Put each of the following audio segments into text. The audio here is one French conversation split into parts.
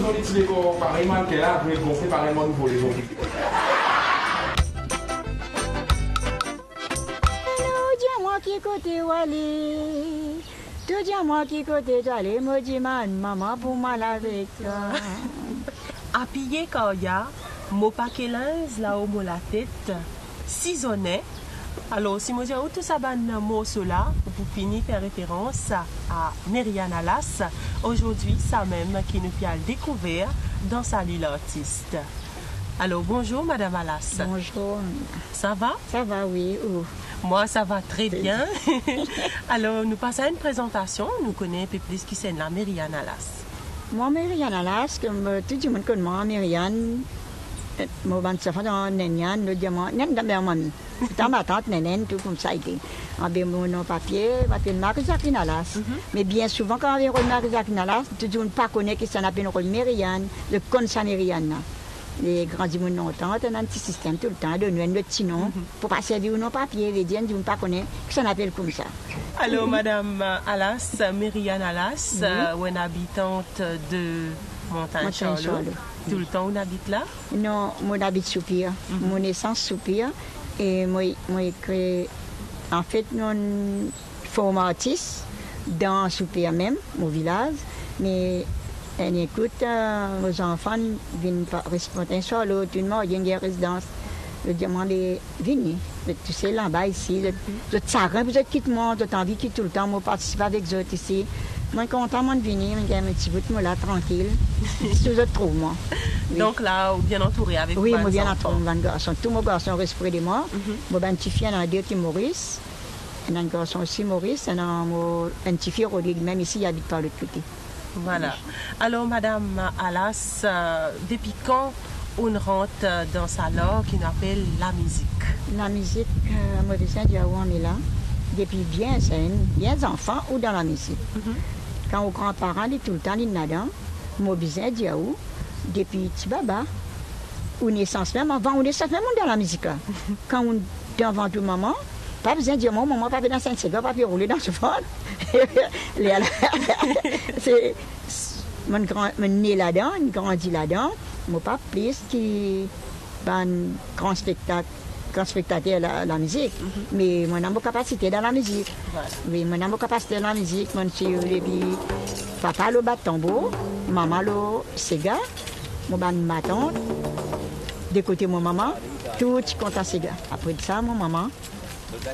besoin d'utiliser pareillement qu'elle a, mais gonfler pareillement pour les autres. Dis-moi qui côté où aller. Tout dis-moi qui côté d'aller. Moi dis maman pour mal avec toi. Appuyé Kaya, mon paquet linge là où la tête, sisonné. Alors, si je dis tout ça, cela, pour finir faire référence à Myriam Alas, aujourd'hui, ça même qui nous a découvert dans sa lille artiste. Alors, bonjour Madame Alas. Bonjour. Ça va? Ça va, oui. Moi, ça va très bien. Alors, nous passons à une présentation. Nous connaissons un peu plus qui c'est la Myriam Alas. Moi, Myriam Alas, comme tout le monde connaît moi, Myriam, moi, je suis dans Nénian, le diamant, Nénian dans mamie. Dans ma tante, Nénian, tout comme ça a été. En bien, mon papier de Marie-Jacqueline Alas. Mais bien souvent, quand on a un Marie-Jacqueline Alas, tout le monde ne connaît qui s'en appelle Myriam, le Consa Myriam. Les grands gens n'ont pas un petit système tout le temps, de nous un petit nom, pour passer du nom papier, les gens ne pas connaître, qui s'en appelle comme ça. Alors, Madame Alas, Myriam Alas, une habitante de Montagne-Charlot. Tout le temps, on habite là? Non, moi j'habite Soupir. Mon naissance Soupir. Et moi, créé, en fait, nous sommes artistes dans Soupir même, mon village. Mais on écoute, nos enfants viennent répondre sur l'autre, tout le monde, il y a une résidence. Je demande de venir. Tu sais, là-bas, ici, je t'arrête, vous êtes quitte-moi, je t'envie quitte tout le temps, moi participe avec eux ici. Moi, je suis content de venir, je suis un petit bout de là, tranquille. C'est ce que je trouve, moi. Oui. Donc là, bien entouré avec vous? Oui, moi, bien entouré avec mes garçons. Tous mes garçons restent près de moi. Mon petit fils, il y en a deux qui Maurice. Il y a un garçon aussi, Maurice. Il y a un petit fils, Rodrigue, même ici, il habite par l'autre côté. Voilà. Alors, Madame Alas, depuis quand on rentre dans sa langue qu'on appelle la musique? La musique, moi, je sais on est là. Depuis bien enfants ou dans la musique. Quand aux grands-parents, ils tout le temps, ils nadent. Moi, je sais depuis petit baba, ou naissance même, avant, on naissance même dans la musique. Quand on est devant tout maman, pas besoin de dire, mon maman, pas dans Saint-Ségur, pas rouler dans ce fond. C'est mon né là-dedans, mon grandi là-dedans. Mon papa, plus qui un grand spectateur à la musique. Mais mon amour capacité dans la musique. Voilà. Oui, mon amour capacité dans la musique, mon fils, papa le bat tambour, maman le sega, mon ban ma tante, de côté mon maman, tout compte à sega. Après ça, mon maman,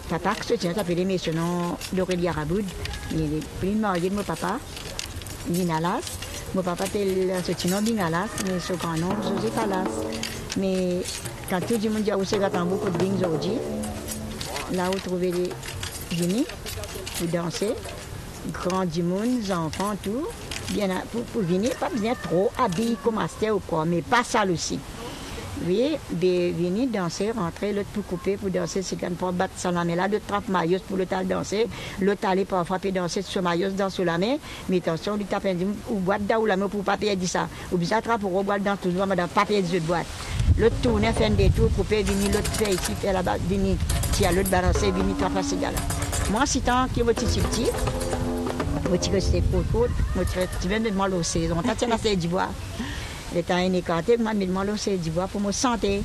papa qui se tient, appelé messieurs nom d'Aurélie Raboud, il est plus marié de mon papa, Linalas. Mon papa était ce petit nom Linalas, mais ce grand nom José Alas. Mais quand tout le monde dit où c'est tambour pour bien aujourd'hui, là où trouver les unis pour danser, grand du monde, enfants, tout, bien pour venir, pas bien trop habillé comme Astor ou quoi, mais pas sale aussi. Oui, venir danser, rentrer, l'autre pour couper, pour danser, c'est quand pour battre sa main là, l'autre trappe maillot pour l'autre aller danser, l'autre aller parfois pour danser sur maillot dans sous la main, mais attention, lui tape ou boîte dans ou la main pour pas perdre ça, ou bien attrape pour boîte dans toujours, madame, pas perdre de boîte. L'autre tourne, fait un détour, couper, venir, l'autre fait ici, fait là-bas, venir, tiens, l'autre balancer, venir, traper ces gars-là. Moi, si tant que votre petit, moi, tu restes court, moi, tu viens de mal au saison, tu as assez d'ivoire. Les temps écarté, moi, je me suis dit, pour me santé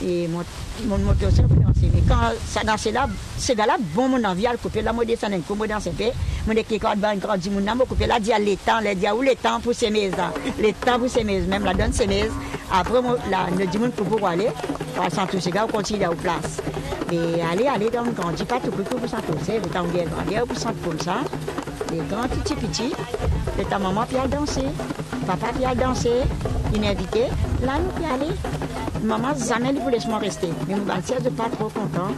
et mon moteur pour danser. Mais quand ça danse là, ces gars-là, bon, mon envie à couper, là, moi, descends un coup, moi, danse un peu. Moi, dès qu'il y a un grand du monde, moi, couper là, dire les temps, où les temps pour ces maises là. Les temps pour ces maises, même la donne ces maises. Après, moi, là, le du monde pour aller, sans tous ces gars, on continue à la place. Mais aller, dans le grand, dis pas tout pour vous sentir, le temps où il y a grand, pour sentir comme ça. Les grands petits, et ta maman puis elle danser, papa puis elle danser, une invitée, là nous puis aller. Maman jamais ne voulait se rester, mais mon banquier n'est pas trop content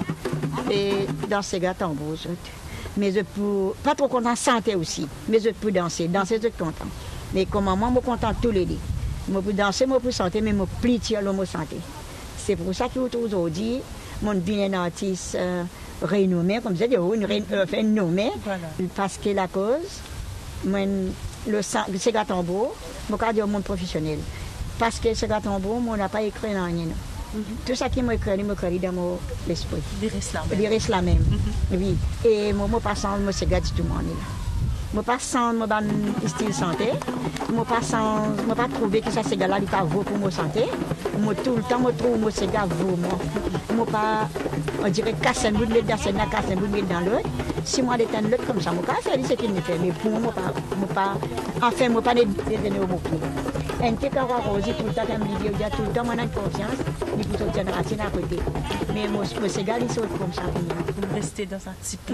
et dans ces gars tambours. Mais je peux pas trop content santé aussi, mais je peux danser je suis content. Mais comme maman me content tous les deux. Je peux danser, je peux santé, mais je peux plier le santé. C'est pour ça qu'aujourd'hui, mon bien artiste renommé, comme je dis, une nommée, parce que la cause, le Sega Tambour, je vais dire mon professionnel. Parce que Sega Tambour, on n'a pas écrit dans rien. Tout ça qui m'a écrit dans mon esprit. Il reste la même. Oui. Et moi, passant, je Sega tout le monde là. Je ne pas sans mon style santé. Je ne pas trouvé que ça c'est là il pas vaut pour ma santé. Moi tout le temps je trouve mon cigare vaut moi. Moi pas on dirait casser un bout de mettre dans cette casser un bout de mettre dans l'autre. Si moi détendre l'autre comme ça moi pas faire ce qu'il me fait mais pour moi pas enfin moi pas détenir au pied. Un petit carreau rose tout le temps comme il dit tout le temps moi j'ai confiance il peut sortir racine à côté. Mais mon cigare il saute comme ça pour rester dans sa type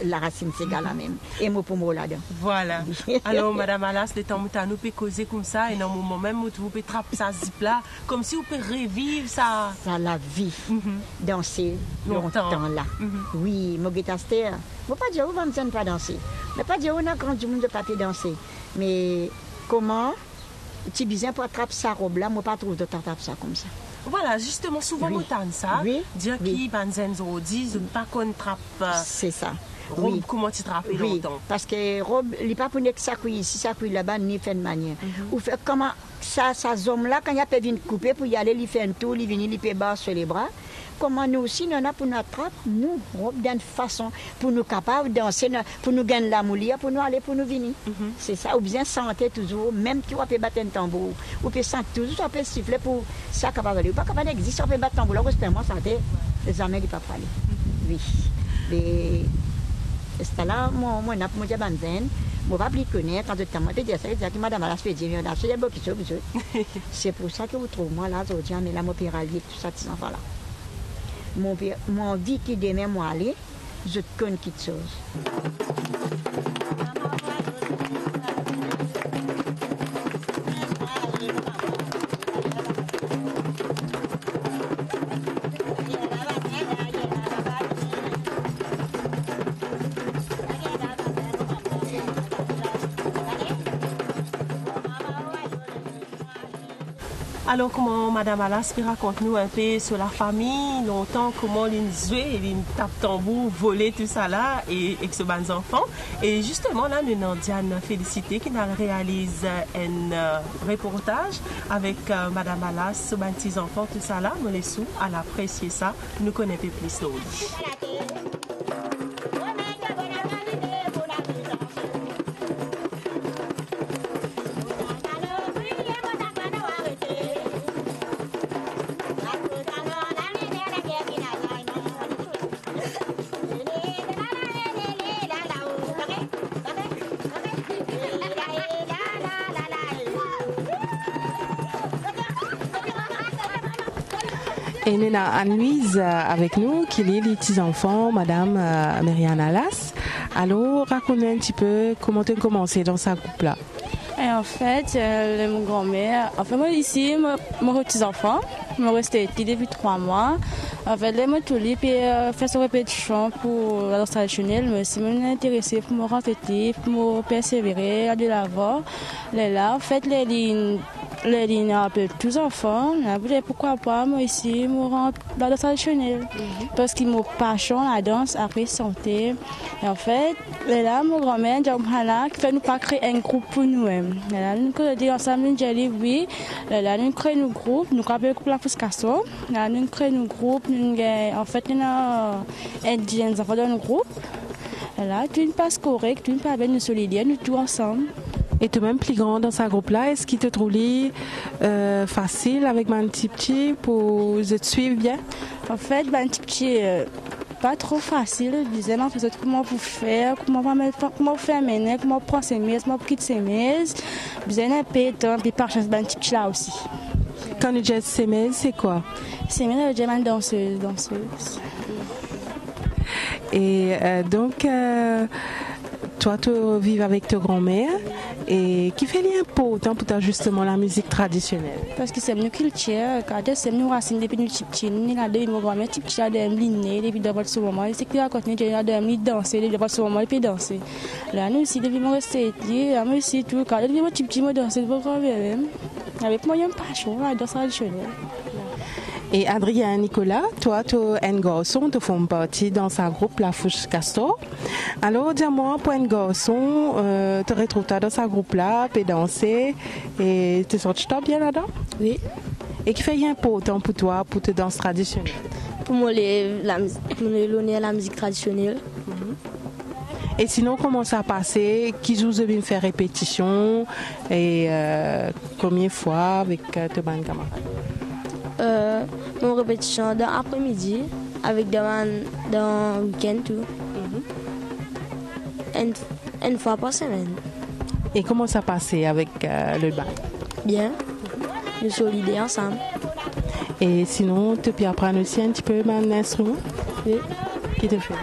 la racine cigare là même et moi pour moi là-dedans. Voilà. Alors madame Alas de temps nous peut causer comme ça et dans un moment même vous pouvez trapper ça zip là comme si vous pouvez revivre ça la vie dans ces longtemps là. Oui, moi guitaster. Moi pas dire vous ne pas danser. Mais pas dire on a grand du monde de papier danser. Mais comment tu besoin pour attraper sa robe là, moi pas trouve de t'attraper ça comme ça. Voilà, justement souvent on entend ça. Dire qui banzen dit je ne pas qu'on trappe. C'est ça. Robe, comment tu trappes longtemps? Parce que robe, il n'est pas pour que ça cuit ici, ça cuit là-bas, ni fait de manière. Ou fait comment ça zone là, quand il y a pas venir couper pour y aller, il fait un tour, il vient, il peut bas sur les bras. Comment nous aussi, nous avons pour nous attraper, nous, robe d'une façon, pour nous capables de danser, pour nous gagner la moulia, pour nous aller, pour nous venir. C'est ça, ou bien sentir toujours, même si on peut battre un tambour, ou peut sentir toujours, on peut siffler pour ça capable d'aller. Ou pas capable d'exister, on peut battre un tambour, là, justement, santé, les amis, ils peuvent pas aller. Oui. Mais, c'est là, moi, je vais pas plus connaître, quand je t'ai dit ça, je dis madame, elle a fait dire, c'est pour ça que vous trouvez moi là, aujourd'hui, mais là, mon père a lié tout ça, ces enfants-là. Mon vie qui demain, moi, aller, je connais quelque chose. Alors, comment Madame Alas raconte-nous un peu sur la famille, longtemps, comment ils jouent, ils tapent tambour, voler, tout ça là, et avec ce bons enfants. Et justement, là, nous avons Diane Félicité qui réalise un reportage avec Madame Alas, sur les petits enfants, tout ça là. Nous les sous à l'apprécier ça, nous connaissons plus nous. Et nous avons Anne-Louise avec nous, qui est les petits-enfants, Madame Myriam Alas. Alors, raconte-nous un petit peu comment tu as commencé dans ce groupe-là. Et en fait, mon grand-mère, moi ici, mon petits-enfants, je suis resté depuis 3 mois. En fait, je suis allée faire cette répétition pour la danse traditionnelle, mais je suis intéressée pour me rentrer, pour me persévérer, aller de l'avant. Là, en fait, les lignes appellent tous les enfants. Pourquoi pas, moi ici, je rentre dans la danse traditionnelle. Parce que mon passion, la danse, après santé. Et en fait, là, mon grand-mère, qui fait nous pas créer un groupe pour nous-mêmes. Là, nous dit ensemble, nous disons oui. Là, nous créons un groupe, nous appelons le groupe La Fosse Castor. Là, nous créons un groupe, en fait, nous avons des enfants dans le groupe. Là, tout ne passe correct, tout ne pas bien, nous solidaires, nous tous ensemble. Et toi-même, plus grand dans ce groupe-là, est-ce qu'il te trouve facile avec un petit pour te suivre bien? En fait, un petit pas trop facile. Je disais, non, comment vous faire, comment faire mener, comment prendre ses mises, comment quitter ses mises. Vous avez un peu de temps, puis par chance, un petit là aussi. Quand tu dis ses mises, c'est quoi? Ses mises, je dis une danseuse. Et donc, toi, tu vis avec ta grand-mère. Et qui fait l'important pour toi justement la musique traditionnelle? Parce que c'est une culture, quand c'est une racine depuis nous petits, nous avons mon grand-mère petit a des lignes, depuis d'avoir ce moment, c'est que raconte nous a des danser, depuis d'avoir ce moment et puis danser. Là nous aussi depuis mon rester là moi aussi tout quand depuis mon petit me danser pour grand-mère avec moi il y a une passion la danse traditionnelle. Et Adrien Nicolas, toi, tu es un garçon, tu fais partie dans un groupe La Fosse Castor. Alors, dis-moi, pour un garçon, tu retrouves dans ce groupe-là, tu peux danser, et tu sens bien là-dedans? Oui. Et qui fait important pour toi, pour te danse traditionnelle? Pour moi, l'honneur à la musique traditionnelle. Et sinon, comment ça a passé? Qui vous avez fait répétition? Et combien de fois avec tes camarades? Mon répétition dans l'après-midi avec dans le week-end tout. Une fois par semaine. Et comment ça passait avec le band? Bien. Nous solidaires ensemble. Et sinon, tu peux apprendre aussi un petit peu un instrument? Oui. Qui te fait?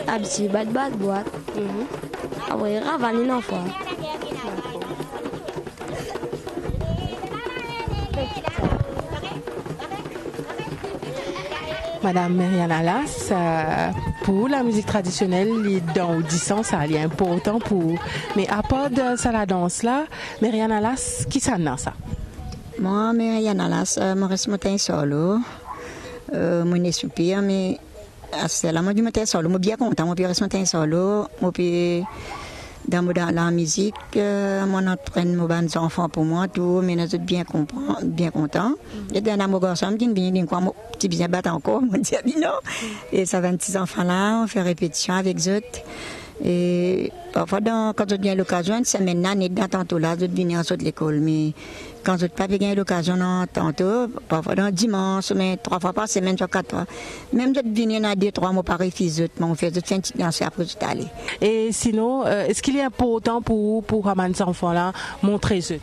Un petit boîte. Après, ravaler une fois. Madame Myriam Alas, pour la musique traditionnelle, dans l'audition, ça est important pour. Mais à part de ça, la danse là, Myriam Alas, qui ça dans ça? Moi, Myriam Alas, je reste monté solo. Je suis soupir, mais c'est là, moi, je suis solo. Je suis bien content, je reste monté solo. Dans la musique, moi, j'entraîne mes enfants pour moi, tout, mais je suis bien content. Il y a un garçon qui vient dire quoi, petit bien battre encore, on dit non. Et ça 26 enfants là, on fait répétition avec eux. Et parfois, quand je viens l'occasion, c'est maintenant, dans tantôt là, je viens en l'école, mais quand je n'ai pas gagné l'occasion tantôt, parfois dans dimanche, mais 3 fois par semaine, 4 fois. Même je viens dans 2-3 mois par refus, on fait un petit danse après je aller. Et sinon, est-ce qu'il est important pour ces enfants-là montrer ça?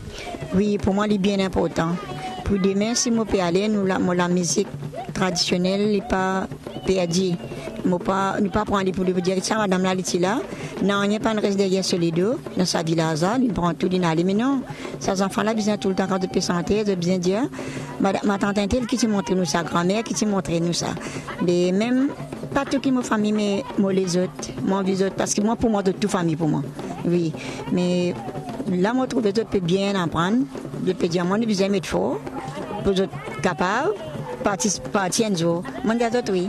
Oui, pour moi, il est bien important. Pour demain, si je peux aller, la musique traditionnelle n'est pas perdue. Nous ne pas prendre pour dire ça, madame là, non, il n'y a pas de reste derrière sur les deux, dans sa village, il prend tout l'inalé. Mais non, ces enfants-là, ils ont tout le temps quand de peux santé, de bien dire. Ma tante Intel qui t'a montré nous ça, grand-mère qui t'a montré nous ça. Mais même, pas tout qui ma famille, mais moi les autres, moi les autres, parce que moi, pour moi, de toute famille, pour moi. Oui, mais là, moi, je trouve que les autres peuvent bien apprendre, je peux dire, moi, je besoin mettre fort, pour les autres capables, partir un jour. Moi, les autres, oui.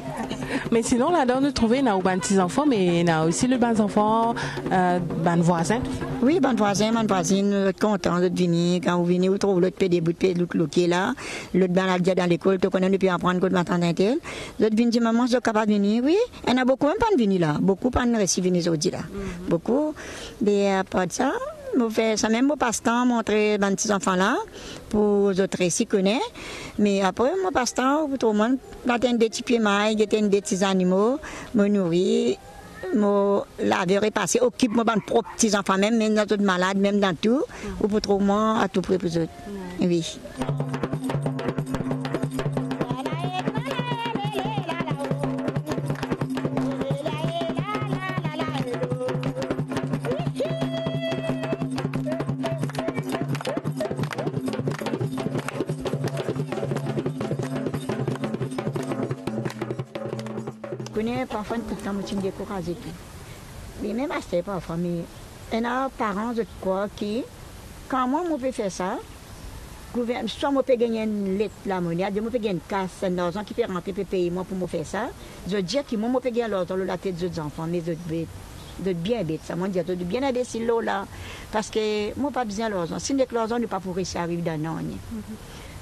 Mais sinon, là-dedans, nous trouvons nos petits enfants, mais on a aussi les bons enfants, les voisins. Oui, les voisins, les voisines, sont contents de venir. Quand vous venez, vous trouvez l'autre pied des bouts de pied, l'autre qui est là. L'autre ben déjà dans l'école, tu connais, depuis apprendre que ma tante Intel. L'autre vient dire, maman, je suis capable de venir. Oui, il y en a beaucoup, même pas de venir là. Beaucoup, pas de récit venir aujourd'hui là. Beaucoup. Mais à part de ça, je fais ça même au passe-temps, montrer les petits enfants là, pour les autres récits connaissent. Mais après, mon passe-temps, tout le monde, j'atteins des petits pieds mailles, j'atteins des petits animaux, me nourrir, me laver, repasser, occupe mes propres petits enfants, même dans tout malade, même dans tout, ou pour trouver moi à tout près pour eux. Oui. Parfois, tout le temps, je me décourage. Mais même à ce parfois, mais il y a des parents de quoi qui, quand moi, je peux faire ça, soit je peux gagner une lettre, la monnaie, je peux gagner une casse, un argent qui peut rentrer pour payer moi pour me faire ça. Je dis que moi, je peux gagner l'argent la tête des enfants, mais de bien bête, ça, moi, je dis de bien imbécile là, parce que moi, pas besoin de l'argent. Si l'argent n'est pas pour réussir à arriver dans l'année.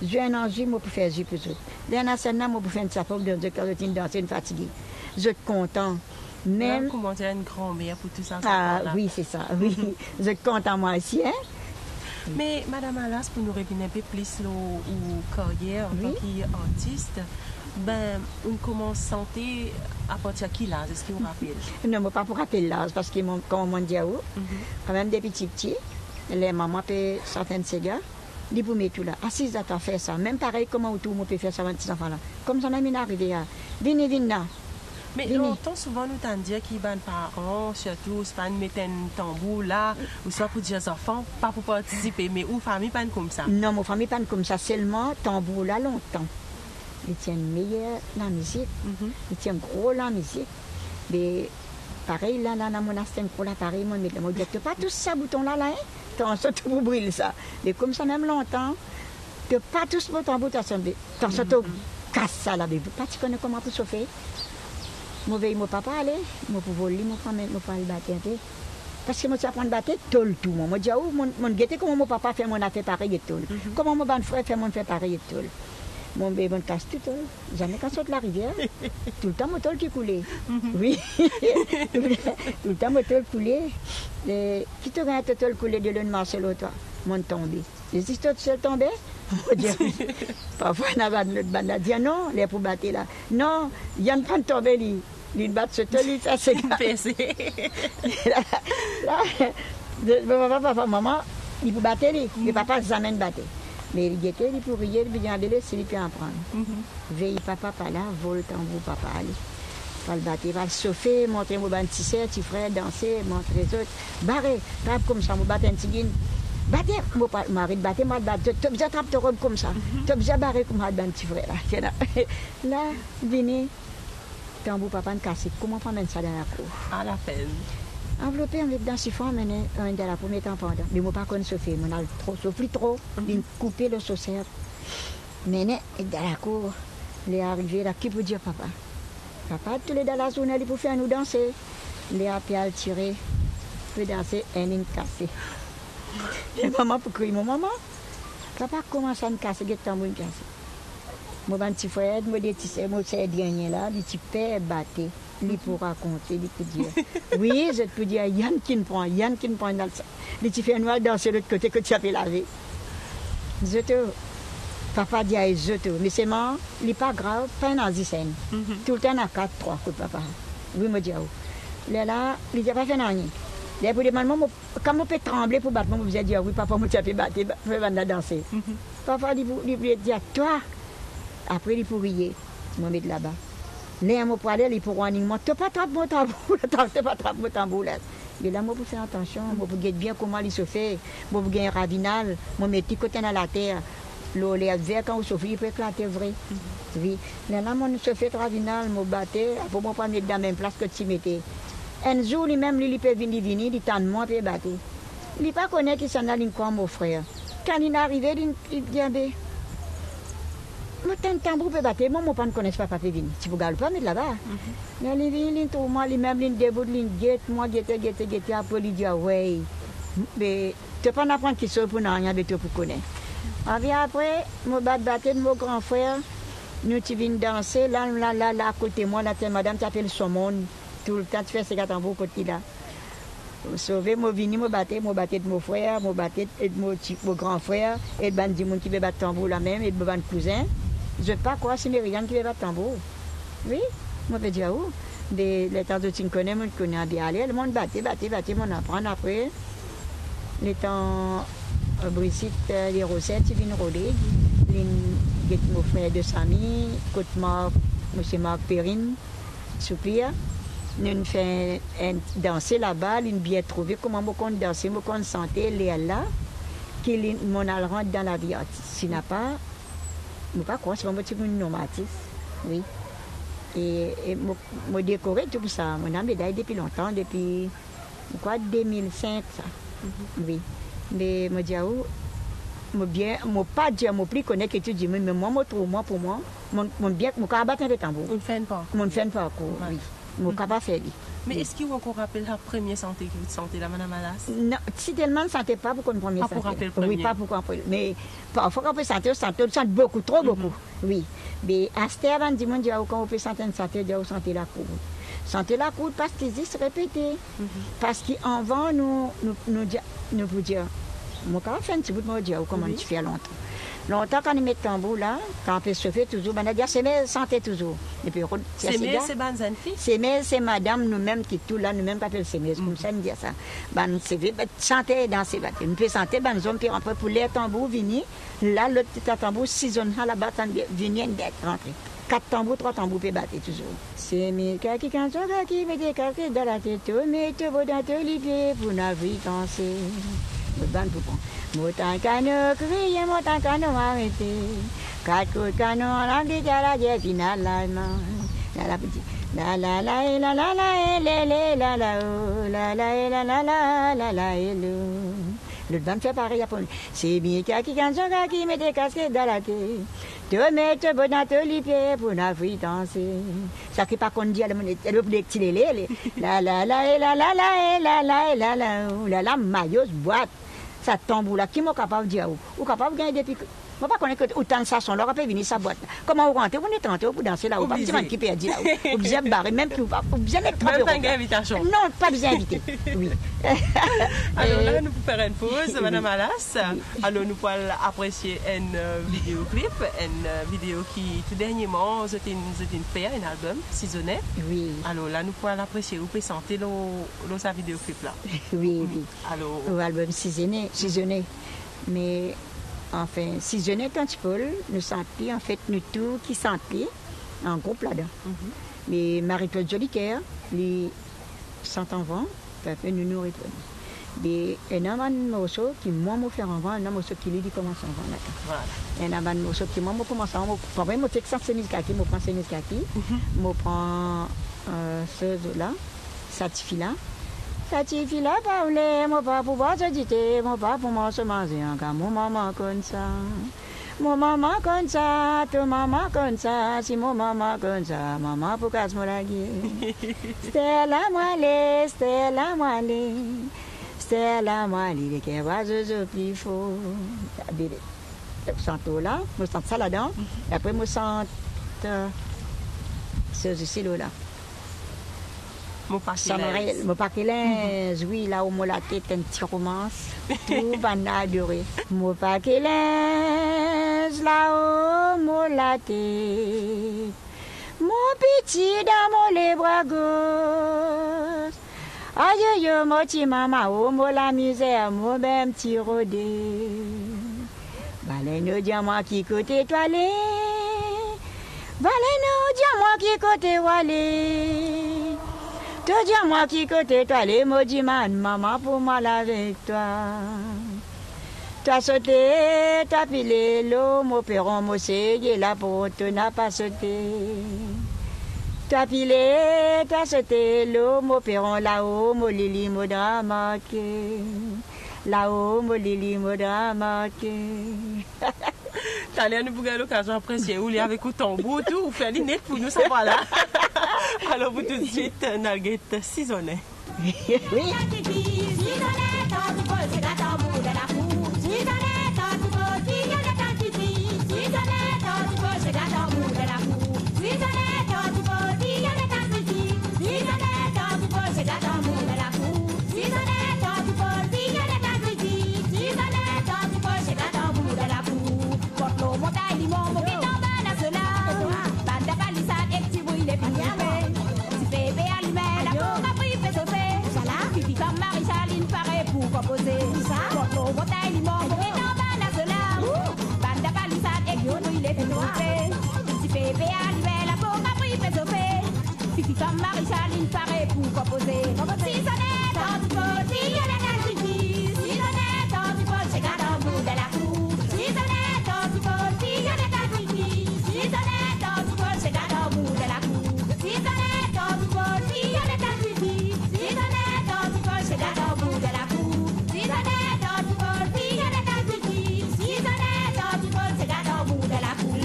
J'ai un enjeu, moi, pour faire jus pour eux. Dans la scène, moi, pour faire une sapeur, de danser, une fatiguée. Je suis content. Même. Comment dire une grand-mère pour tout ça? Ah oui, c'est ça. Oui, je suis content moi aussi. Hein? Mais Madame Alas, pour nous revenir un peu plus au carrière en tant qu'artiste, ben, on commence santé à partir de quel âge? Est-ce que vous rappelez? Non, pas pour rappeler l'âge, parce que comme on dit à vous, quand même des petits, les mamans peuvent certaines ségas. Ils pour mettre tout là. Assise à faire ça. Même pareil, comment tout le monde peut faire ça avec ces enfants là. Comme ça, on a mis arrivé à. Venez là. Mais longtemps, souvent, nous t'en dire qu'il y a des parents, surtout, c'est pas de mettre un tambour là, ou soit pour dire aux enfants, pas pour participer, mais ou famille pas comme ça. Non, mon famille pas comme ça, seulement tambour là longtemps. Ils tiennent meilleur la musique, ils tiennent gros la musique. Mais pareil, là, dans mon monastère, gros là, pareil, moi, je ne dis pas tout ça, bouton là, hein. Surtout pour brûler ça. Mais comme ça, même longtemps, tu n'as pas tous vos tambours, tu as surtout casse ça là. Pas tu connais comment pour chauffer. Je vais mon papa aller, je vais voler, je vais aller battre. Parce que moi, je apprends à battre tout le tout. Moi, je dis, mon guetté, comment mon papa fait mon affaire pareil et tout. Comment mon frère fait mon affaire pareil et tout. Mon bébé me casse tout le temps. Jamais quand saute la rivière. Tout le temps, mon tol qui coulait. Oui. Tout le temps, mon tol coulait. Qui te regarde tol couler de l'un Marcelo, toi? Mon tombé. Les histoires de seul tombé? Parfois, on a notre bande à dire non, les pour battre là. Non, il y a une prendre tombé, il bat ce tol, ça c'est là, papa, maman, il peut battre, mais papa jamais battre. Mais il était, il pour rier, il vient de laisser, il peut en prendre. Veille papa, pas là, vole tambour, papa, allez. Va le battre, va le chauffer, montrer mon petit sœur, petit frère, danser, montrer les autres. Barré, pas comme ça, mon battre un tigine. Battez, mon mari, battez, moi, battez. Tu as besoin de robe comme ça. Tu as besoin de barrer comme mon petit frère. Là, venez, tambour, papa, cassé. Comment on amène ça dans la cour? À la peine. Enveloppé avec dans le chiffon, mener un de la première temps pendant. Mais moi pas qu'on chauffer, on a trop soufflé trop, il couper le sauceur. Mener dans la cour, il est arrivé là, qui peut dire papa? Papa, tous les dans la zone, il pour faire nous danser. Il est appelé à tirer, peut danser, un ligne cassé. Et maman pour crier, mon maman, papa commence à me casser, il est tambour cassé. Mon petit frère, moi des petits, moi c'est dernier là, des petits pères battés. Il pour raconter, il peut dire. Oui, je peux dire, Yann qui me prend dans le sang. Les petits frères noirs danser de l'autre côté que tu as fait laver. Papa dit à Zoto, mais c'est mort, il n'est pas grave, pas un azicène. Tout le temps, on a 4-3 que papa. Oui, me dit, là, il n'a pas fait rien. Là, pour demander, quand on peut trembler pour battre, on vous dire, oui, papa, moi, tu as fait battre, je vais danser. Papa, il dit à toi. Après, il pour rier, je me mets là-bas. Là, je pour aller, il pour un animal. Tu n'as pas attrapé mon tambour, tu n'as pas attrapé mon tambour. Mais là, je pour faire attention, je pour regarder bien comment il se fait. Je pour gagner un ravinal, je mets petit côté dans la terre. L'eau est vert, quand on se fait, il peut éclater vrai. Oui. Là, je se fait ravinal, je battais, pour ne pas mettre dans la même place que tu mettais. Un jour, lui-même, il peut venir, il tente moi, il peut battre. Il ne pas connaître qu'il s'en a quoi, mon frère. Quand il est arrivé, il dit, moi, tant de tambour peut battre, moi, je ne connais pas papa venir. Tu ne peux pas mettre là-bas. Mais il vient, il trouve moi, lui-même, il débute, il guette, moi, guette, après, il dit, ouais. Mais tu ne peux pas apprendre qu'il soit pour rien, mais tu peux connaître. Après, je battais mon grand frère, nous tu viens danser, là, à côté de moi, là, madame, tu appelles son monde, tout le temps, tu fais ces gars tambours côté là. Sauvé, moi, vini, moi, battais de mon frère, moi, battais de mon grand frère, et de bandi monde qui veut battre tambour là même, et de mon cousin. Je ne sais pas quoi, c'est Myriam qui veut battre tambour. Oui, moi, je peux dire où. Les temps où tu me connais, je connais bien aller, le monde battait, mon apprendre après. Les temps, Brigitte, les recettes, ils viennent rôder. Mon frère de Samy, Côte-Marc, M. Marc Perrine, Soupir. Nous faisons danser là-bas, nous bien trouvé comment on danser, on sentait les là, qui mon rentre dans la vie artiste. Si n'a pas, je ne sais pas quoi, c'est un petit peu un artiste. Oui. Et je décoré tout ça. Mon a médaille depuis longtemps, depuis 2005. Ça. Oui. Mais je dis, je ne pas dire, je plus connaître que tu dis, mais moi, pour moi, mon bien, je vais battre un tambour. On ne fait pas. On ne fait pas encore, oui. Je ne pas faire. Mais est-ce qu'il vous encore rappelle la première santé que vous sentez, la madame Alas? Non, si tellement ne sentait pas pour qu'on première santé. Pas pour rappeler le premier. Oui, pas pour qu'on mais parfois quand on peut sentir, on sent beaucoup, trop beaucoup. Oui. Mais à ce terme, on dit, quand on peut sentir une santé, on sentir la cour. Sentir la cour parce qu'ils disent répéter. Parce qu'en vent, nous vous dire, mon cas fait un petit bout de mot dire comment tu fais longtemps. Longtemps, quand on met le tambour là, quand on peut se faire toujours, on a dit, c'est mes santé toujours. Et puis, c'est mes, c'est bonne fille. C'est mes, c'est madame, nous-mêmes qui tout là, nous-mêmes qui appellent c'est mes, comme ça, on dit ça. Ben, c'est santé dans ces bâtiments. On peut santé, ben, nous sommes après pour les tambours venir. Là, l'autre petit tambour, 6 zones là, là-bas, venir d'être rentré. 4 tambours, 3 tambours peut battre toujours. C'est mes kaki quand on kaki, met des kaki dans la tête, mais tu vas dans te livrer pour naviguer danser. Montant canon, crier, montant canon arrêté. 4 coups de canon, on dit à la guerre finale, la petite. La la la la la la la la la la la la la la la. Le band fait pareil après. C'est bien qui quand on qui met des casquettes dans la tête. Tu mets te bon dans te liper pour naviguer danser. Ça qui pas qu'on dit à la monnaie, elle veut des petits lélés. La la la la la la la la la la la maillot boîte. Ça tombe là, qui est capable de dire ou capable de gagner depuis Moi, pas connaître que autant de ça sont là, on peut venir sa boîte. Comment vous rentrez, vous êtes rentré, vous dansez là, vous pas petit qui peut dire là, vous bien barrer, même plus, vous bien être Même pas une invitation. Non, pas besoin d'inviter. Oui. Alors là, nous pouvons faire une pause, Madame Alas. Alors nous pouvons apprécier une vidéoclip, une vidéo qui, tout dernièrement, c'est une fait, un album, Seasonnet. Oui. Alors là, nous pouvons l'apprécier, vous pouvez sentir sa vidéoclip là. Oui, oui. Alors, l'album Seasonnet. Mais enfin, Seasonnet quand tu peux, nous sentis, en fait, nous tous qui sentis en groupe là-dedans. Mais Marie-Claude Jolicoeur, les 100 ans avant, nous nous retrouvons. Et un avant morceau qui moi me fait en vent, un morceau qui lui dit commence en vent là. Voilà. Un avant morceau qui moi me commence en vent. Pour moi, je prends Sénis Kaki, je prends Sénis Kaki, je prends ce là, Satifila. Satifila, parler, moi pas pouvoir se dire, moi pas pour moi se manger encore. Mon maman comme ça. Mon maman comme ça, ton maman comme ça, si mon maman comme ça, maman pour casse moi la gueule. Stella Moale, Stella Moale. Stella Moale, qui va je plus fort. Je sens tout là, je sens ça là-dedans, et après je sens ce là. Mon paquelin, oui, là où la tête, une petite romance, tout va adorer. Mon paquelin, là où la tête, mon petit dans mon bras gauche. Aïe, aïe, mon petit maman, oh, mon la misère, mon même petit rodé. Valez-nous, dis-moi qui côté toilé. Valez-nous, dis-moi qui côté walé. Te dis-moi qui côté toilé, maudit man, maman, pour moi avec toi. T'as sauté, t'as pilé l'eau, mon perron, mon ségué, là pour te n'a pas sauté. T'as pilé, t'as sauté l'eau, mon perron là-haut, mon lili, mon dramaqué. Là-haut, mon lili, mon dramaqué. T'allais nous pour l'occasion apprécier, ou avec un tambour, tout, ou faire l'inette pour nous savoir là. Alors, vous tout de suite, Nalguette Seasonnet. Oui. Comme Marie-Chaline paraît pour composer. Si ça n'est dans du pot, il y a la cantique. Si ça n'est dans du pot, c'est quand on bout de la cour. Si ça n'est dans du pot, il y a la cantique. Si ça n'est dans du pot, c'est quand on bout de la cour. Si ça n'est dans du pot, il y a la cantique. Si ça n'est dans du pot, c'est quand on bout de la cour. Si ça n'est dans du pot, il y a la cantique. Si ça n'est dans du pot, c'est quand on bout de la cour.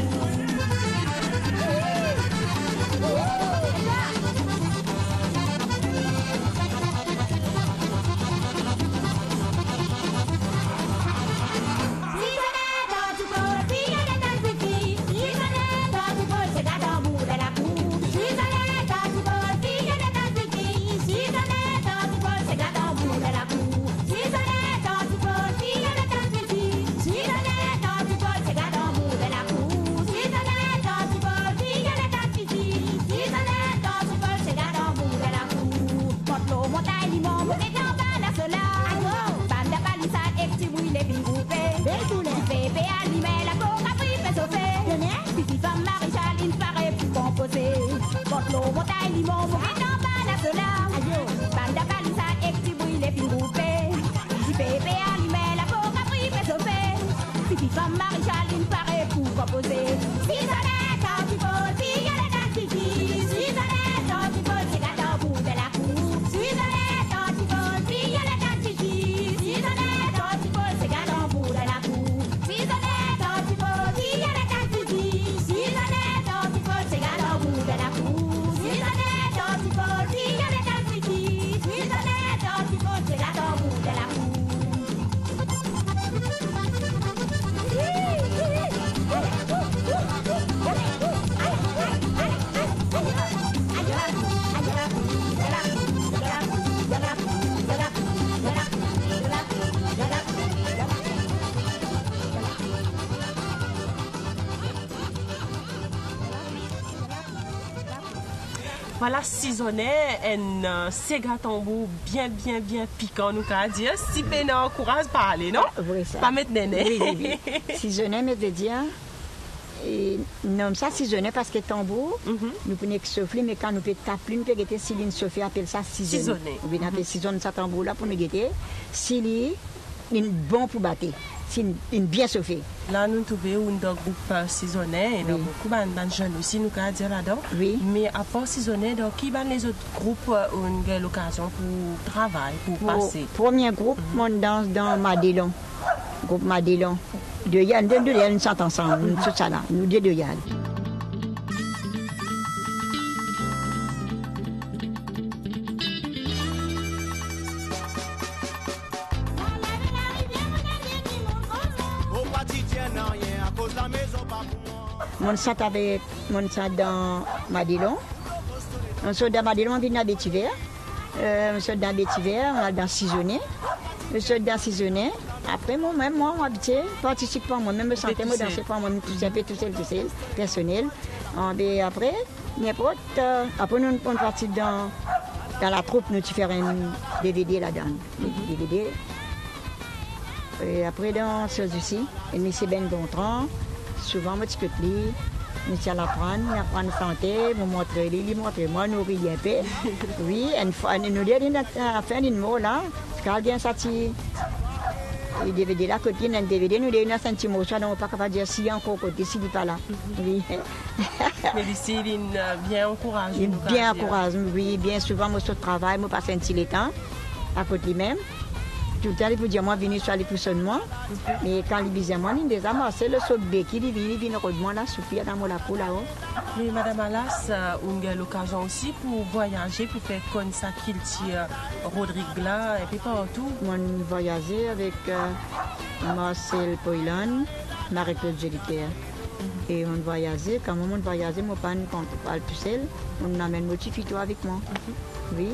voilà, saisonné, un Sega tambour bien piquant, nous qu'à dire. Si peine encourage pas aller, non? Oui, ça. Pas mettre néné. Oui. Si je n'aime, je veux dire, et non, ça, si je n'aime parce que tambour, nous pouvons souffler, mais quand nous pouvons taper, nous pouvons guetter, si une Sophie appelle ça saisonner. Oui, on appelle saisonner ça tambour là pour nous guetter. Si une bon pour battre. C'est une bien chauffée. Là, nous trouvons un groupe saisonnier et donc beaucoup de jeunes aussi, nous avons dit là-dedans. Oui. Mais à part saisonnier, donc qui les autres groupes ont l'occasion pour travailler, pour passer? Premier groupe, on danse dans Madelon. Groupe Madelon. Deux Yann, nous sommes ensemble, tout ça là, nous deux Yann. Mon sang avec mon sang dans Madelon. On sort dans Madelon, on vient dans Bétiver. On sort dans Bétiver, on va dans Sisonnet. On sort dans Sisonnet. Après, moi-même, moi, habitué, participe pas moi-même, me sentais, moi, danser pas moi-même, tout seul, personnel. Et après, n'importe, après, nous, on partit dans la troupe, nous, tu fais un DVD là-dedans. DVD. Et après, dans ce aussi, et M. Ben Gontran, souvent, moi, je peux te lire. Nous allons apprendre santé, nous montrer, moi, nous rions un peu. Oui, une fois, nous disons à la fin d'une mot là, quand bien ça tire. Le DVD là, côté un DVD, nous disons un sentiment, ça, on ne peut pas capable de dire si encore côté, s'il n'est pas là. Oui. Mais ici, il est bien encouragé. Bien encouragé, oui, bien souvent, moi, je travaille, moi, passe un petit temps à côté même. Tout le temps, il peut dire, moi, venez sur les poussons de moi. Mais quand il disait, moi, il déjà amassé le saut de béquille, il vient de moi là, souffrir dans mon lapin là-haut. Mais Madame Alas, on a l'occasion aussi pour voyager, pour faire comme ça qu'il tire Rodrigue là, et puis partout. Moi, j'ai voyagé avec Marcel Poilan, Marie-Claude Jolicoeur. Et on voyageait, quand on voyageait, mon père ne compte pas tout seul, on amène mon petit fito avec moi. Oui.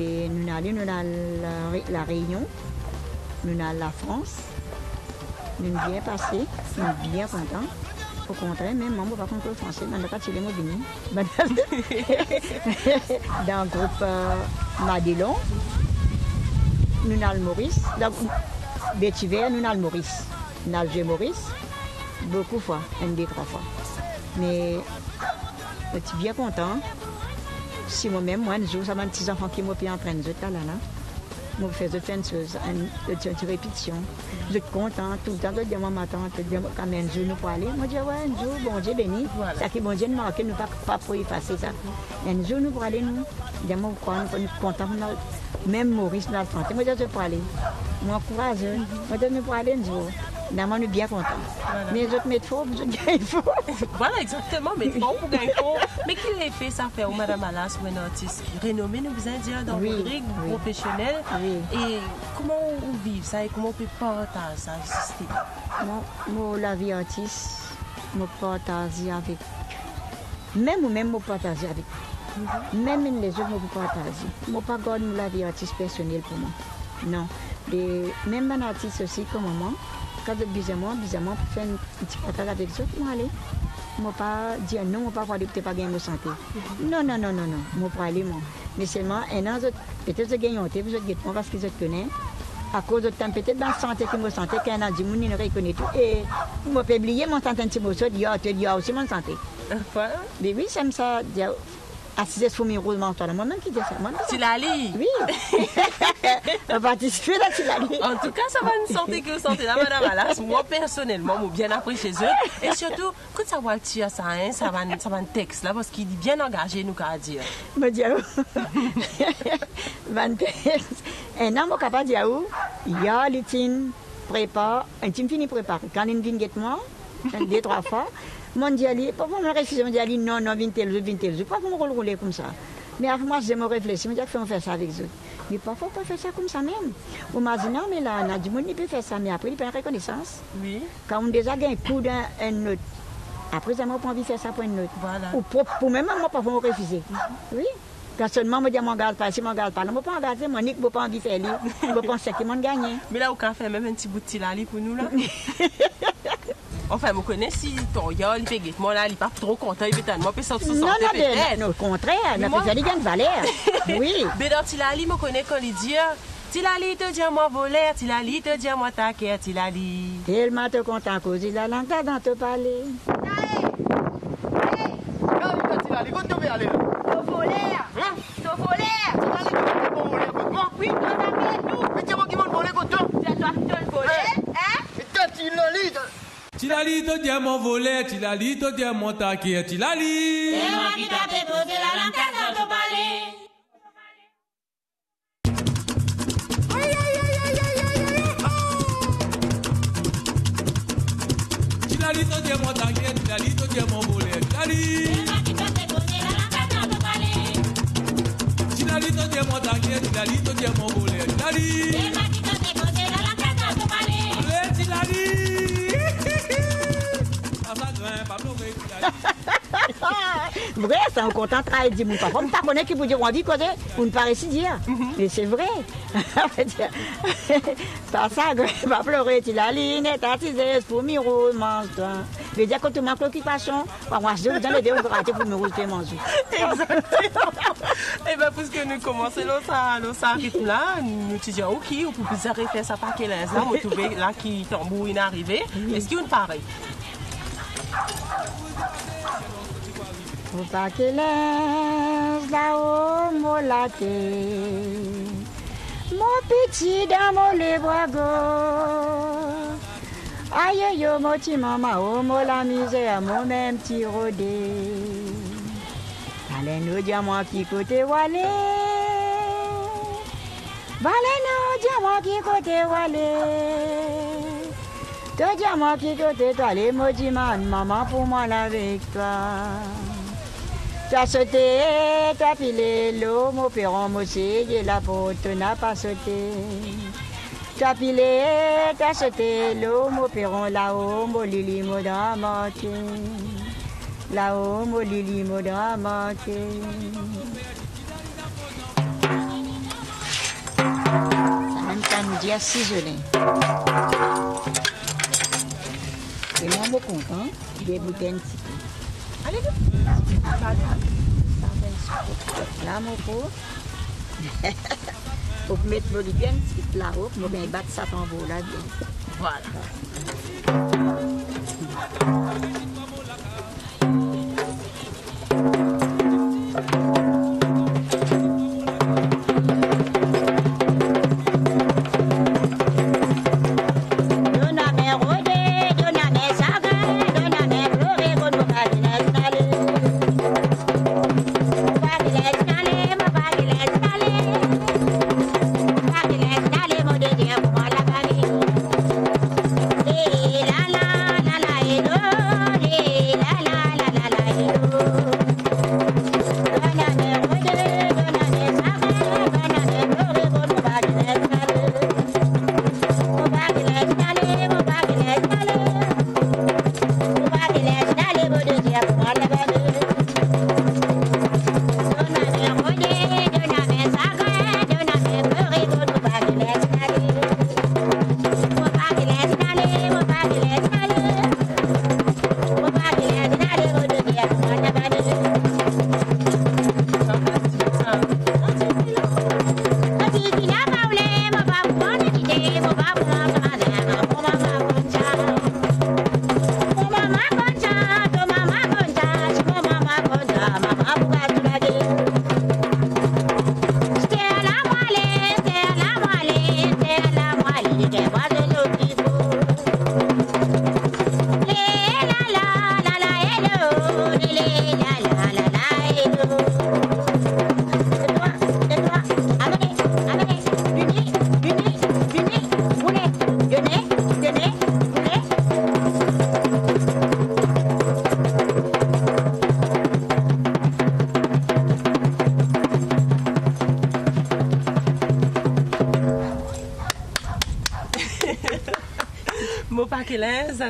Et nous allons à la Réunion. Nous allons à la France, nous sommes bien passés, nous sommes bien contents. Au contraire, même moi, je ne vais pas comprendre le français, je ne vais pas tirer mon béni. Dans le groupe Madelon, nous allons Maurice. Dans Bétiver, nous allons Maurice. Nous allons jouer Maurice, beaucoup de fois, 1, 2, 3 fois. Mais je suis bien content. Si moi-même, moi, un jour, ça m'a des petits enfants qui m'ont en train de jouer là. Je fais une chose, une répétition. Je suis content, tout le temps, je dis à ma tante, quand un jour nous pouvons aller. Moi, je dis, ouais, un jour, bon Dieu béni. Ça qui bon Dieu nous marque, nous pas pour effacer ça. Un jour, nous pourrons aller, nous. Je dis, moi, nous sommes contents. Même Maurice, nous avons chanté. Moi, je dis, pour aller. Moi, courageux. Moi, je dis, nous pourrons aller un jour. Nous sommes bien contents. Voilà. Mais les autres mettent faux, vous gagnez faux. Voilà, exactement, mettent faux pour gagner faux. Mais qui l'a fait ça fait au Madame Alas ou un artiste renommé, nous vous dire dans le rig professionnel. Oui. Et comment on vit ça et comment on peut partager ça exister? Moi, la vie artiste, je partage avec. Même je partage avec. Même les autres, je partage. Je ne partage pas la vie artiste personnelle pour moi. Non. Et même un artiste aussi comme moi. Quand je dis bizarrement, pour faire un petit partage avec les autres, moi aller. Je ne vais pas dire non, je ne vais pas dire que tu n'as pas gagné de santé. Non. Je ne vais pas aller, moi. Mais seulement, un an, peut-être que je gagne, vous êtes moi parce que je te connais. À cause de temps, peut-être dans la santé que je santé, qu'un an, je ne reconnais tout. Et je ne peux pas oublier mon santé, je te dis aussi mon santé. Voilà. Mais oui, c'est ça. Assisez sur mes roulements, moi-même qui dis ça. Tu l'as lu? Oui. On va participer là, tu l'as lu. En tout cas, ça va nous sentir que vous sentez là, Madame Alas. Moi, personnellement, je bien appris chez eux. Et surtout, quand ça va tu as ça, ça va un texte là, parce qu'il est bien engagé, nous, qu'à dire. Je dis, un an, je suis capable de dire, il y a les teams préparent, un team fini préparé. Quand ils viennent guetter moi, 2, 3 fois, mon diali, pas pour me réfléchir, mon diali, non, vine tel jour, pas pour me rouler comme ça. Mais après moi, je me réfléchis, je me dis, on fait ça avec eux. Mais parfois, on peut faire ça comme ça même. On m'a dit, non, mais là, on a du monde qui peut faire ça, mais après, il peut une reconnaissance. Oui. Quand on a déjà un coup d'un autre, après, ça m'a pas envie de faire ça pour une autre. Voilà. Ou pour même, moi, pas pour me refuser. Oui. Quand seulement, je dis, mon garde pas, si mon garde pas, je ne peux pas regarder, moi, je n'ai pas envie de faire lui. Je pense qu'ils m'ont gagné. Mais là, on peut faire même un petit bout de tilali pour nous, là. Enfin, je connais si ton gars, il fait moi là, il n'est pas trop content, il est moi, puis ça se Non, sentait peut-être. non, au contraire, Mais on moi- a fait de valeur. Oui. Mais dans Tilali, je connais quand il dit Tilali te dit à moi voler, Tilali te dit à moi taquer, Tilali. Tellement te content à cause de la langue dans te parler. Tilali to dia mon volet, Tilali to dia mon taquet, Tilali. C'est moi qui t'a déposé la langue dans ton palais. Tilali to dia mon taquet, Tilali to dia mon volet, Tilali. C'est moi qui t'a déposé la langue dans ton palais. Tilali to dia mon taquet, Tilali to dia mon volet, Tilali. C'est moi qui t'a déposé la langue dans ton palais. Allez, Tilali. Ça grimpe, pas pleurer, Tilali. Vrai, c'est un content de travailler, dit mon papa. On t'a connaît qui vous dire, on dit quoi, vous ne paraissez dire. Mais c'est vrai. Pas ça, va pleurer, tu la ligne, t'as tisé, pour miro, mange-toi. Je veux dire, quand tu manques l'occupation, moi, je vais vous donner des ratés pour me rouler, manger. Exactement. Et bien, puisque nous commençons le rythme là, nous te disons, ok, on peut plus arrêter ça par quelle heure là, on trouve là qui tambour est arrivé. Est-ce qu'il y a une pareille? Faut pas que laisse là-haut molaté. Mon petit dans mon lebrago. Aïe yo mon petit maman, oh mon la misère, mon même petit rodé. Allez nous dire moi qui côté walé. Allez nous dire moi qui côté walé. Te dire moi qui côté toi, les maudits man, maman pour moi là avec toi. T'as sauté, t'as pilé l'eau, mon perron, mon et la porte n'a pas sauté. T'as pilé, t'as sauté l'eau, mon perron, là-haut, mon lili, mon dramaté. Là-haut, mon lili, mon dramaté. Ça même qu'à nous dire ciselé. Et moi, je suis content, je vais goûter un petit peu. Allez, Là, mon pot. Faut mettre vos bien petit là-haut, pour bien battre ça en haut là bien. voilà.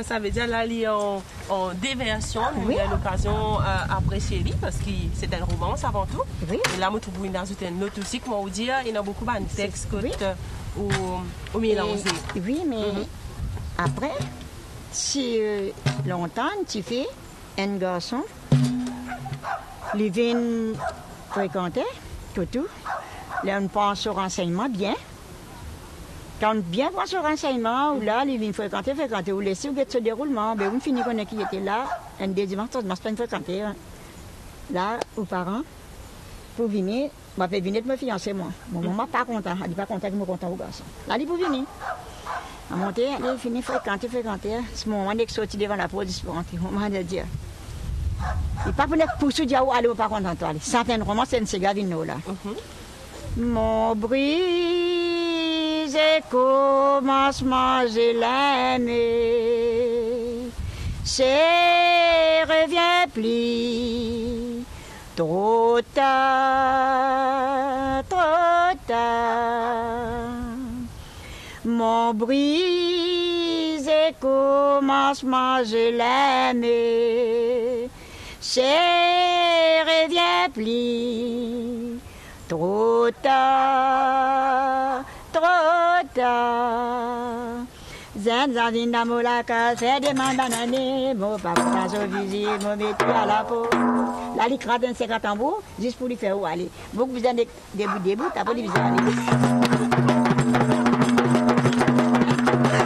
Ça veut dire aller en déversion, Oui. il y a l'occasion apprécier parce que c'est une romance avant tout. Oui. Et là, je trouve une note aussi, comme on dit, il y a beaucoup de textes Oui. au mélanger. Oui, mais après, si longtemps, tu fais un garçon, les vins fréquentés, tout. Là, on pense au renseignement bien. Quand on bien pense au renseignement, ou là, les vins fréquentés, ou laisser ou ce déroulement, ben, on finit qu'on qui était là, un des dimanches, ça ne pas fréquenté. Là, aux parents, pour venir, je vais venir de me fiancer, moi. Mon maman n'est pas content, elle n'est pas contente que je me contente au garçon. Là, il est pour venir. À monter, elle est finie, fréquenter. C'est mon moment d'être sorti devant la police pour rentrer. Mon moment de dire. Il n'est pas pour être poussé, dire, allez, on pas content, toi. Certaines romans, c'est une cigare vino, là. Mon brise commencement, je l'aime. C'est revient plus. Trop tard. Mon brisé commencement, je l'aime. C'est revient plus. Trop tard. Zanzavina molaka, c'est des mandanane, mon papa so visite, mon métier à la peau. Là, il crade un 50 tambour, juste pour lui faire où aller. Beaucoup besoin de debout, t'as pas de besoin d'aller.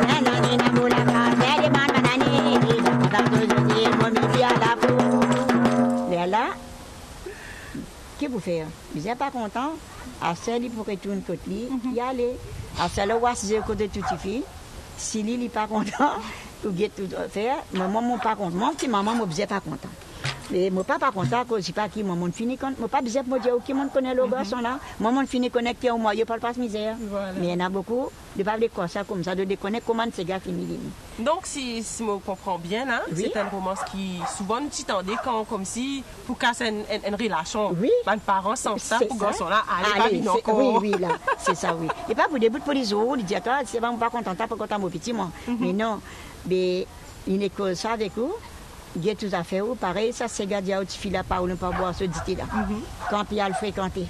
Zanzavina molaka, c'est des mandanane, mon papa so visite, mon métier à la peau. Là, qu'est-ce que vous faites? Vous n'êtes pas content? À celle il pourrait tourner côté lui, y aller. À celle là, c'est côté tout fille. Si lui n'est pas content, ou get tout faire, maman n'est pas content. Mon petit maman, moi, je pas content. Mais moi pas content parce que je pas qui maman fini quand moi pas besoin de me dire qui mon connaît le garçon là. Maman fini connecté au moi, il parle pas de misère. Voilà. Mais il y en a beaucoup de pas de quoi ça comme ça de déconnaître comment ces gars fini. Donc si je comprends bien là, oui. C'est un romance qui souvent nous t'attendait quand comme si pour casser une relation. Oui. Les parents sans ça pour garçon là, allez pas encore. Oui là, c'est ça oui. Et pas pour début pour les autres, ils disent toi c'est pas content pas content mon petit moi. Mais non, mais il est comme ça avec vous. Il y a tout à fait, pareil, ça c'est gardé à petit fil à pas ou ne pas boire ce dit là. Quand il y a le fréquenté.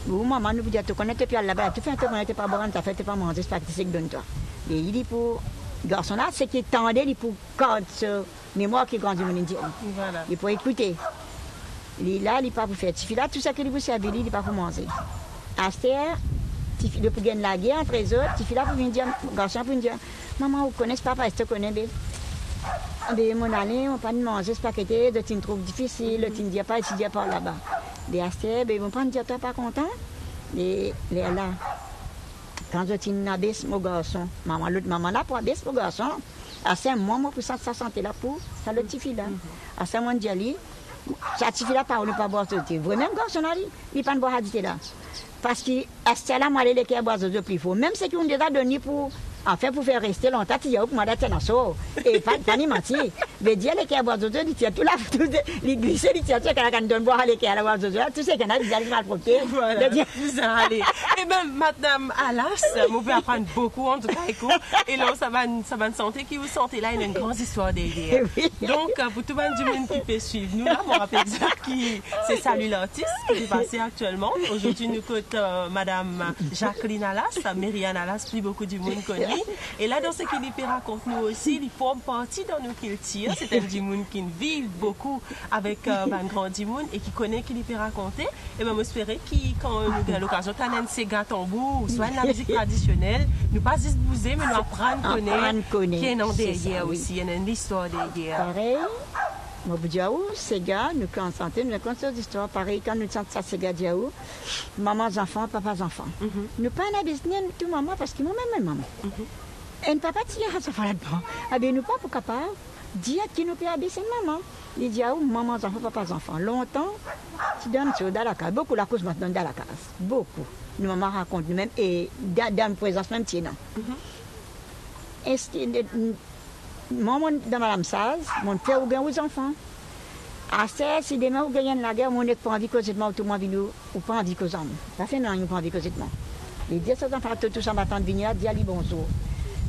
Ou maman nous dit tu connais puis là-bas, tu fais un peu connais pas boire, tu fais pas manger, c'est pas que c'est que donne toi. Et il dit pour garçon là, c'est qu'il tendait il pour quand mémoire qui grandit mon dit. Voilà. Il faut écouter. Il est là, il pas pour faire petit fil là, tout ça qu'il vous servir, il pas pour manger. Astère petit fil pour gagner la guerre entre les autres, petit fil là pour venir dire garçon pour dire maman vous connaissez papa, est-ce que tu connais bébé? Mais mon année, on pas de manger ce paquet, de t'in trouve difficile, tu ne dis pas ici, dis pas là-bas. Les astères, ben on pas dire toi pas content. Les là, quand je t'in abaisse mon garçon, l'autre maman là pour abaisse mon garçon, à ce moment pour ça santé là pour ça le petit fille là. À ce moment dit ça petit fille là pas ou pas boire tout. Vous même garçon là, il pas boire hadité là. Parce que astère là moi les qui boire de plus fort, même c'est qu'on déjà donné pour en fait, pour faire rester longtemps, il y a moi d'être un saut. Et pas de mentir. Mais dire les qui a boire de il tient tout là, les glisser, il tient tout quand on donne boire les qui a boire de tout ce qu'on a, ils allaient mal porter. Voilà, vous allez. Et même Madame Alas, on peut apprendre beaucoup en tout cas. Et là, ça va une santé qui vous sentez là, il y a une grande histoire derrière. Donc, pour tout le monde qui peut suivre nous, là, on rappelle qui c'est Salut l'artiste qui est passé actuellement. Aujourd'hui, nous côte Madame Jacqueline Alas, Myriam Alas, plus beaucoup du monde connaît. Et là, dans ce qu'il raconte nous aussi, il forme partie dans nos cultures. C'est un Dimoun qui vit beaucoup avec un grand Dimoun et qui connaît qu'il peut raconter. Et bien, j'espère quand nous avons l'occasion de ces gars tambours, soit la musique traditionnelle, nous pas juste bouger, mais nous apprendre à connaître. Qui est dans derrière aussi, il y a une histoire derrière. Pareil. Moi, je dis, ces gars, nous consentons, nous racontons des histoires. Pareil, quand nous sentons ça, ces gars, diaou, maman's enfants, papa's enfants. Nous pas en business, tout maman, parce que moi-même, maman. Et papa, tu as ça là-dedans. Ah bien, nous pas pour capable dire qui nous peut abaisser maman. Il dit, maman's enfants, papa's enfants. Longtemps, tu donnes ça dans la case. Beaucoup la cause maintenant dans la case. Beaucoup. Nous, maman raconte nous-mêmes, et dans la présence même, tiens. Est-ce que. Moi, dans Madame Saz, mon père ou bien aux enfants. À ça, si demain vous gagnez la guerre, mon n'est pas envie de causer de moi, tout le monde ou pas envie de causer de moi. Ça fait non, ils n'ont pas envie de causer de moi. Les 10 enfants, tous en battant de venir, dire bonjour.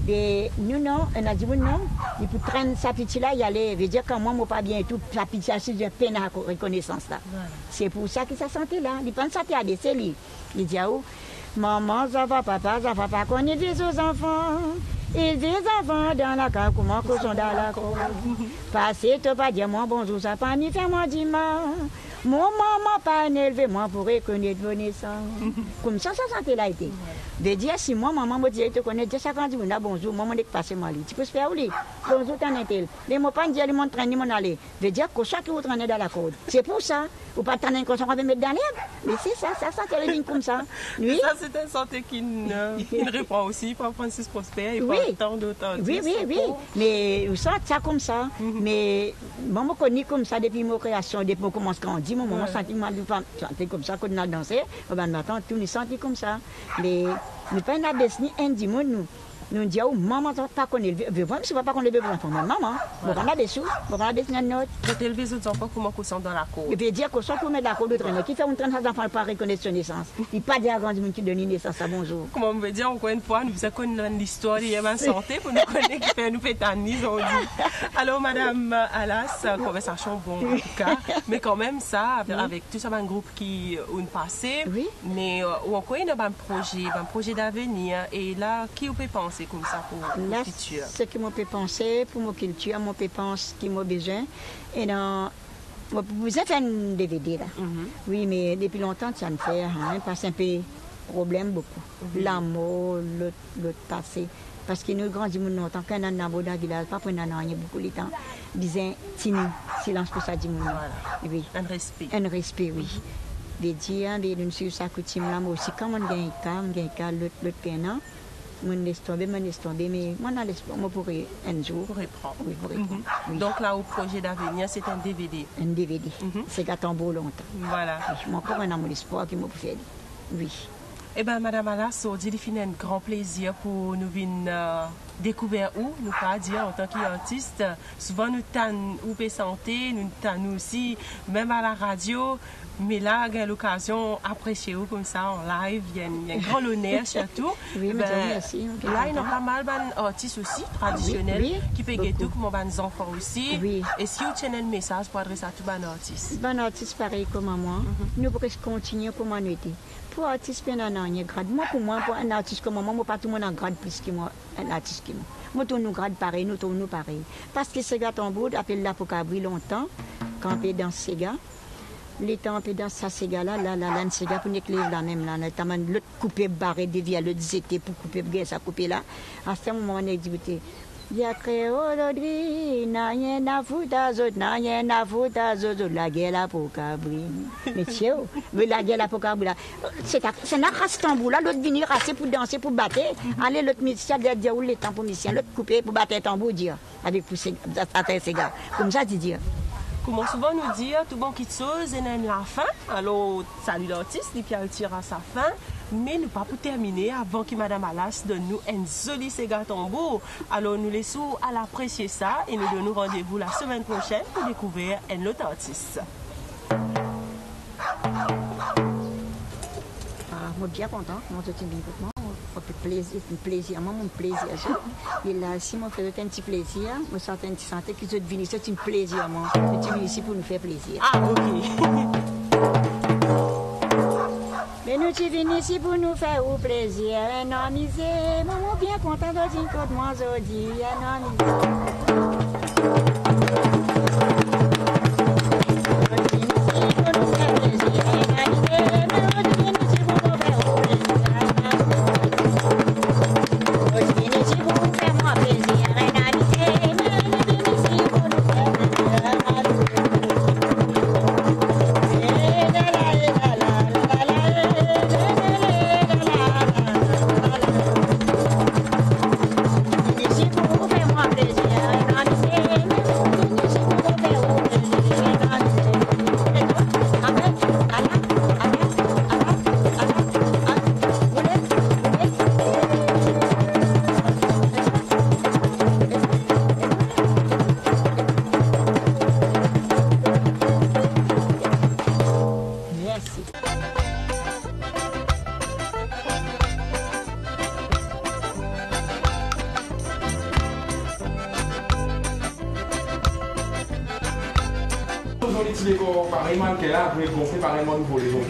Mais nous, non, on a dit non, il peut traîner sa petite là, y aller. Veut dire que moi, je pas bien tout, sa petite, c'est une peine à reconnaissance là. Voilà. C'est pour ça que ça sentait là. Il pense à ça, il dit, maman, ça va, papa, ça va pas, qu'on est des aux enfants. Et des enfants dans la cave, comment qu'on sont dans la cour. Passez, tu pas dire mon bonjour, ça pas ni faire mon dimanche. Mon maman pas élevé moi pour reconnaître vos naissances. Comme ça santé là été. De dire si moi maman me dit tu connais déjà ça quand dit bonjour, maman dit passer moi tu peux se faire ou bonjour t'en es-il. Les mots pas dire mon train ni mon aller. De dire que chaque vous traînez dans la côte. C'est pour ça ou pas traîner qu'on va mettre dans l'herbe. Mais c'est ça santé ligne comme ça. Oui. Ça c'est une santé qui répond aussi pour Francis Prosper et oui. pour tant d'autres. Oui. Mais vous sentez ça comme ça. Mais maman connaît comme ça depuis mon création, depuis mon commence quand on dit mon maman sentit mal chanter comme ça quand on a dansé. Ben maintenant tout nous sentit comme ça. Mais nous pas na baisse ni un dimanche nous dit oh maman pas connaître même si pas connaître enfants maman bon on a des sous bon on a des notes pour élever les autres enfants comment qu'on sont dans la cour et puis dire qu'on sont pour mettre la cour de traîner qui fait un train d'enfants pas reconnaître son naissance il pas dire grand monde qui donne naissance à bonjour comment on veut dire encore une fois nous faisons connaître l'histoire de ma santé pour nous connaître qui fait nous fait tanner aujourd'hui alors madame Alas conversation bon en tout cas mais quand même ça avec tout ça un groupe qui on passé mais ou encore un projet d'avenir et là qui vous peut penser comme ça pour la culture. Ce que moi peux penser pour ma culture, moi peux penser qui m'a besoin et dans vous avez fait un DVD là. Oui, mais depuis longtemps ça ne fait rien parce un peu problème beaucoup. L'amour, le passé parce que nous grandissons longtemps quand on a dans le village pas prendre rien beaucoup de temps. Disons silence pour ça dit oui. Un respect. Un respect oui. De dire de nous sur sa coutume là moi aussi quand on gagne cas l'autre gagnant mon laisse tomber, mais moi dans l'espoir, moi pourrais un jour reprendre. Oui, pour reprendre. Oui. Donc là, au projet d'avenir, c'est un DVD. Un DVD. C'est gâteau beau longtemps. Voilà. Moi encore un amour d'espoir qui m'a fait. Oui. Eh bien, Madame Alas, on dit qu'il fait un grand plaisir pour nous venir découvrir où, nous pas dire en tant qu'artiste. Souvent, nous t'en ou santé, nous t'en aussi, même à la radio. Mais là, il y a l'occasion d'apprécier comme ça en live, il y a un grand honneur surtout. Oui, merci. Là, il y a pas mal d'artistes aussi traditionnels qui peuvent aider comme des enfants aussi. Oui. Et si vous tenez un message pour adresser à tous les artistes? Les artistes pareil comme moi, nous pourrions continuer comme on était. Pour un artiste, il y a un grade. Moi, pour un artiste comme moi, pas tout le monde a un grade plus que moi, un artiste que moi. Moi, tous nous grade pareil, nous tous nous pareil. Parce que Sega Tambour appelle là pour cabri longtemps, camper dans Sega. Les temps dans ça Sega là Sega pour n'éclairer la même là, notamment l'autre couper barré dévier l'autre zété pour couper bien ça couper là. À ce moment on a dit ya créolodri n'a rien à foutre la guerre là pour cabri. Monsieur, la guerre là pour cabri là. C'est un race tambour là, l'autre venir rasser pour danser pour battre. Aller l'autre musicien dire où les temps pour musicien, l'autre couper pour battre tambour dire avec pousser à Sega. Comme ça tu dis. Comment souvent nous dire, tout bon qui chose et la fin. Alors, salut l'artiste, et puis elle tire à sa fin. Mais nous pas pour terminer avant que Madame Alas donne nous un joli Sega tambour. Alors, nous laissons à l'apprécier ça et nous donnons rendez-vous la semaine prochaine pour découvrir un autre artiste. Moi, bien content, moi, je suis bien content. Plaisir, moi, mon plaisir. Et là, si moi, fait un petit plaisir, moi, sens un petit santé que je viens ici, c'est un plaisir, moi. Je suis ici pour nous faire plaisir. Ah, ok. Mais nous sommes venus ici pour nous faire plaisir. Un ami, c'est moi, bien content de dire que moi, je dis, un ami. Pareillement qu'elle a, après gonfler pareillement pour les autres.